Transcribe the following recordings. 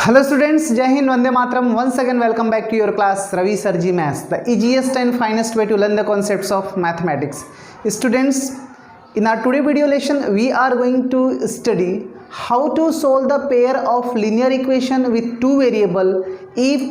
Hello students, Jai Hind, Vande Mataram. Once again welcome back to your class Ravi Sarji Maths, the easiest and finest way to learn the concepts of mathematics. Students, in our today video lesson we are going to study how to solve the pair of linear equation with two variable if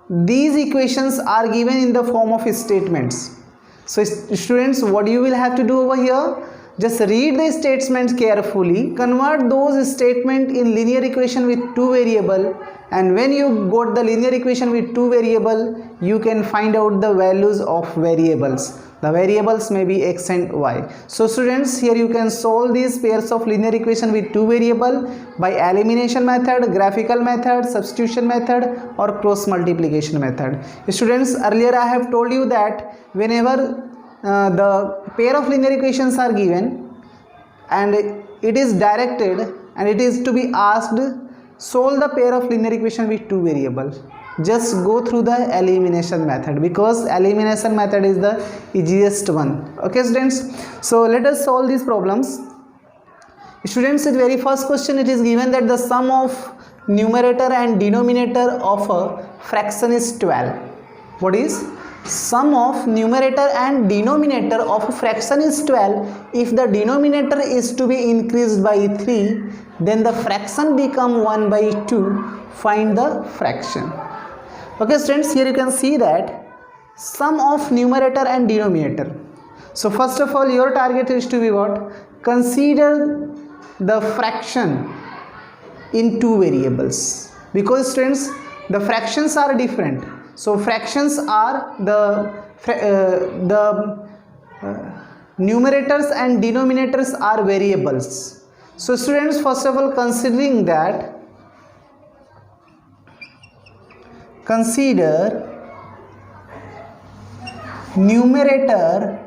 these equations are given in the form of statements. So students, what you will have to do over here, just read the statements carefully, convert those statements in linear equation with two variable, and when you got the linear equation with two variable, you can find out the values of variables. The variables may be x and y. So students, here you can solve these pairs of linear equation with two variable by elimination method, graphical method, substitution method, or cross multiplication method. Students, earlier I have told you that whenever the pair of linear equations are given and it is directed and it is to be asked solve the pair of linear equation with two variable, just go through the elimination method, because elimination method is the easiest one. Okay students, so let us solve these problems. Students, in very first question it is given that the sum of numerator and denominator of a fraction is 12. What is sum of numerator and denominator of a fraction is 12. If the denominator is to be increased by 3, then the fraction become 1 by 2. Find the fraction. Okay students, here you can see that sum of numerator and denominator. So first of all, your target is to be what? Consider the fraction in two variables, because students, the fractions are different. So fractions are the numerators and denominators are variables. So students, first of all, considering that, consider numerator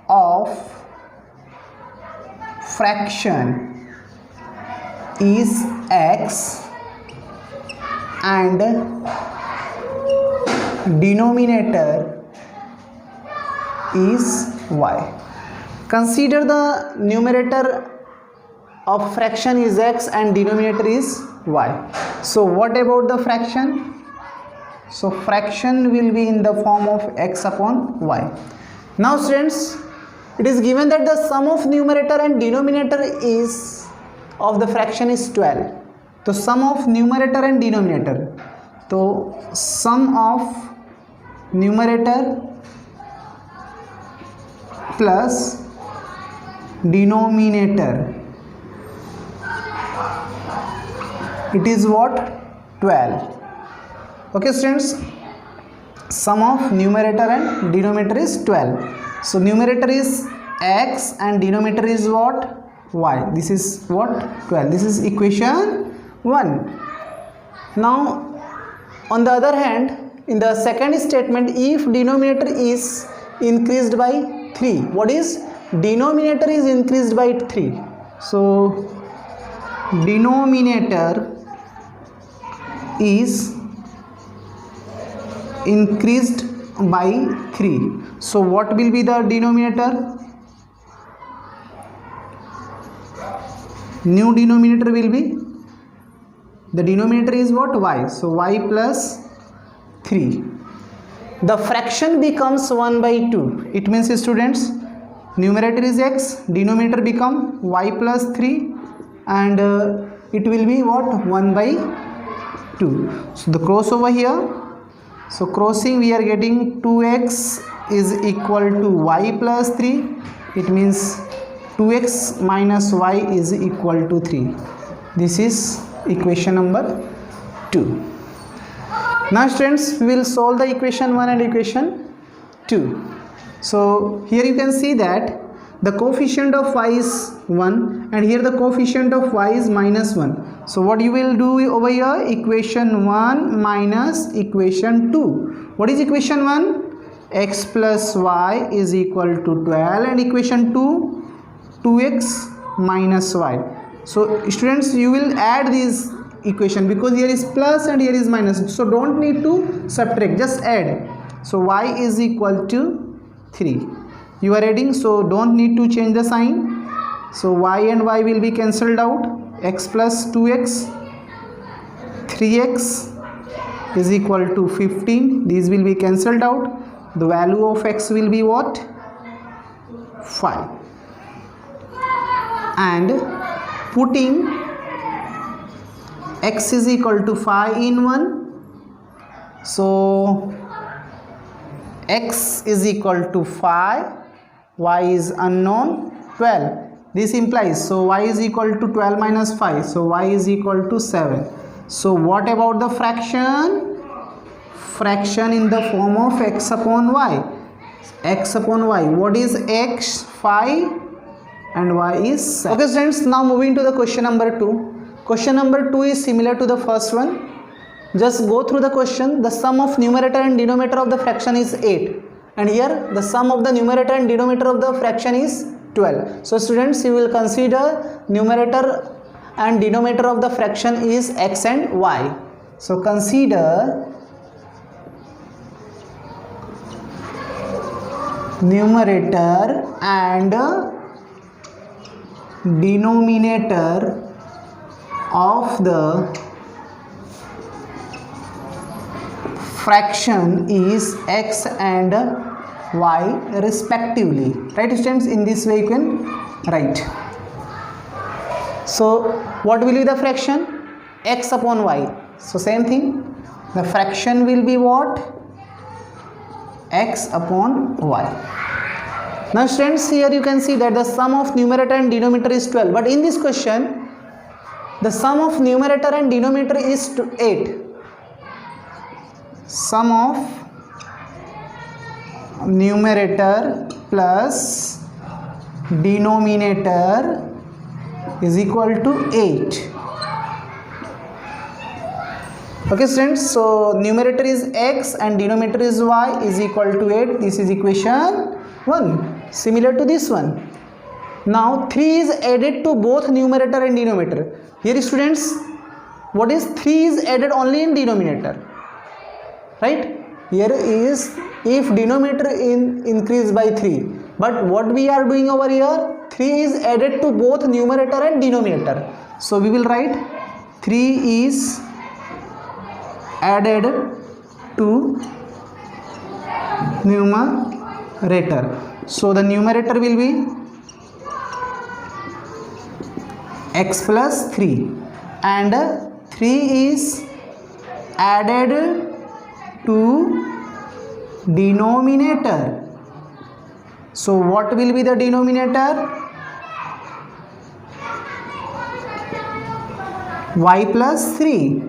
of fraction is x and denominator is y. Consider the numerator of fraction is x and denominator is y. So what about the fraction? So fraction will be in the form of x upon y. Now students, it is given that the sum of numerator and denominator is of the fraction is 12. So sum of numerator and denominator. So sum of numerator plus denominator, it is what? 12. Okay students, sum of numerator and denominator is 12. So numerator is x and denominator is what? Y. This is what? 12. This is equation 1. Now on the other hand, in the second statement, if denominator is increased by 3, what is? Denominator is increased by 3. So denominator is increased by 3. So what will be the denominator? New denominator will be, the denominator is what? Y. So y plus 3. The fraction becomes 1 by 2. It means students, numerator is x, denominator become y plus 3, and it will be what? 1 by 2. So the cross over here. So crossing, we are getting 2x is equal to y plus 3. It means 2x minus y is equal to 3. This is equation number 2. Now students, we will solve the equation 1 and equation 2. So here you can see that the coefficient of y is 1 and here the coefficient of y is minus 1. So what you will do over here? Equation 1 minus equation 2. What is equation 1? X plus y is equal to 12, and equation 2, 2x minus y. So students, you will add these equation, because here is plus and here is minus, so don't need to subtract, just add. So y is equal to 3. You are adding, so don't need to change the sign. So y and y will be cancelled out. X plus 2x 3x is equal to 15. These will be cancelled out. The value of x will be what? 5. And putting x is equal to 5 in 1. So x is equal to 5, y is unknown, 12. This implies, so y is equal to 12 minus 5, so y is equal to 7. So what about the fraction? Fraction in the form of x upon y. X upon y. What is x? 5 and y is 7. Okay students, now moving to the question number 2. Question number 2 is similar to the first one. Just go through the question. The sum of numerator and denominator of the fraction is 8. And here the sum of the numerator and denominator of the fraction is 12. So students, you will consider numerator and denominator of the fraction is x and y. So consider numerator and denominator of the fraction is x and y respectively. Right students, in this way you can write. So what will be the fraction? X upon y. So same thing, the fraction will be what? X upon y. Now students, here you can see that the sum of numerator and denominator is 12, but in this question the sum of numerator and denominator is 8. Sum of numerator plus denominator is equal to 8. Okay students, so numerator is x and denominator is y is equal to 8. This is equation 1, similar to this one. Now 3 is added to both numerator and denominator. Here students, what is 3 is added only in denominator, right? Here is if denominator increased by 3, but what we are doing over here, 3 is added to both numerator and denominator. So we will write 3 is added to numerator. So the numerator will be x plus 3 and 3 is added to denominator. So what will be the denominator? Y plus 3.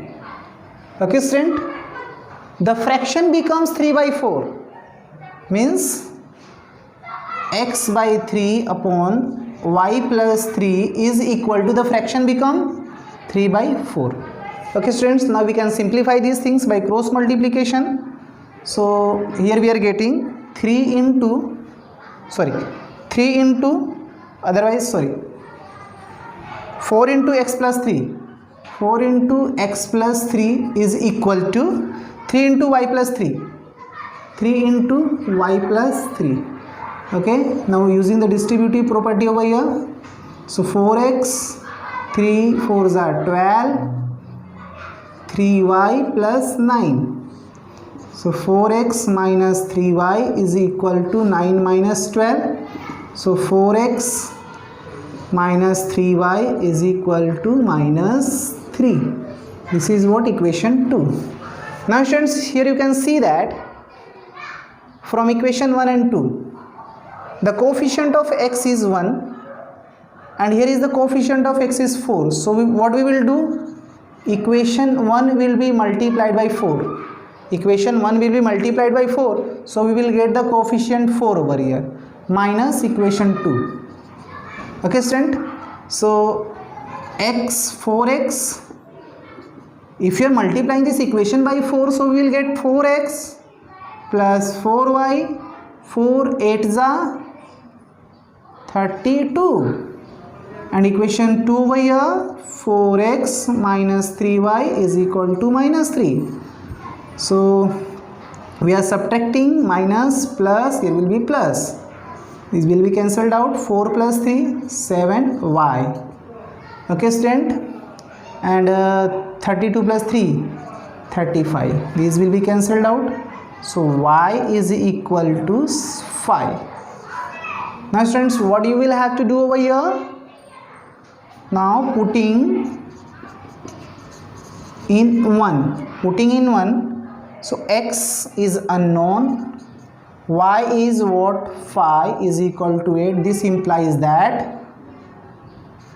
Okay student, the fraction becomes 3 by 4, means x by 3 upon y plus 3 is equal to, the fraction become 3 by 4. Okay students, now we can simplify these things by cross multiplication. So here we are getting 4 into x plus 3. 4 into x plus 3 is equal to 3 into y plus 3. 3 into y plus 3. Okay, now using the distributive property over here. So 4x, 3 4s are 12, 3y plus 9. So 4x minus 3y is equal to 9 minus 12. So 4x minus 3y is equal to minus 3. This is what equation 2. Now students, here you can see that from equation 1 and 2, the coefficient of x is 1 and here is the coefficient of x is 4. So what we will do? Equation 1 will be multiplied by 4. Equation 1 will be multiplied by 4. So we will get the coefficient 4 over here minus equation 2. Okay student, so x 4x, if you are multiplying this equation by 4, so we will get 4x plus 4y, 4 8s are 32, and equation 2 over here, 4x minus 3y is equal to minus 3. So we are subtracting minus plus, here will be plus. This will be cancelled out. 4 plus 3, 7y. Okay student, and 32 plus 3, 35. These will be cancelled out. So y is equal to 5. Now students, what you will have to do over here? Now putting in 1. So x is unknown, y is what? 5 is equal to 8. This implies that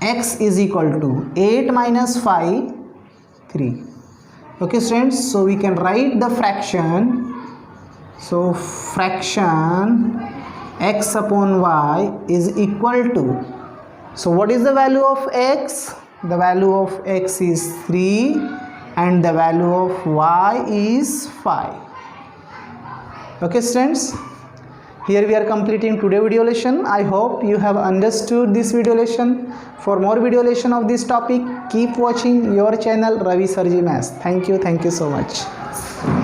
x is equal to 8 minus 5, 3. Okay students, so we can write the fraction. So fraction x upon y is equal to, so what is the value of x? The value of x is 3 and the value of y is 5. Okay students, here we are completing today's video lesson. I hope you have understood this video lesson. For more video lesson of this topic, keep watching your channel Ravi Sir Ji Maths. Thank you so much.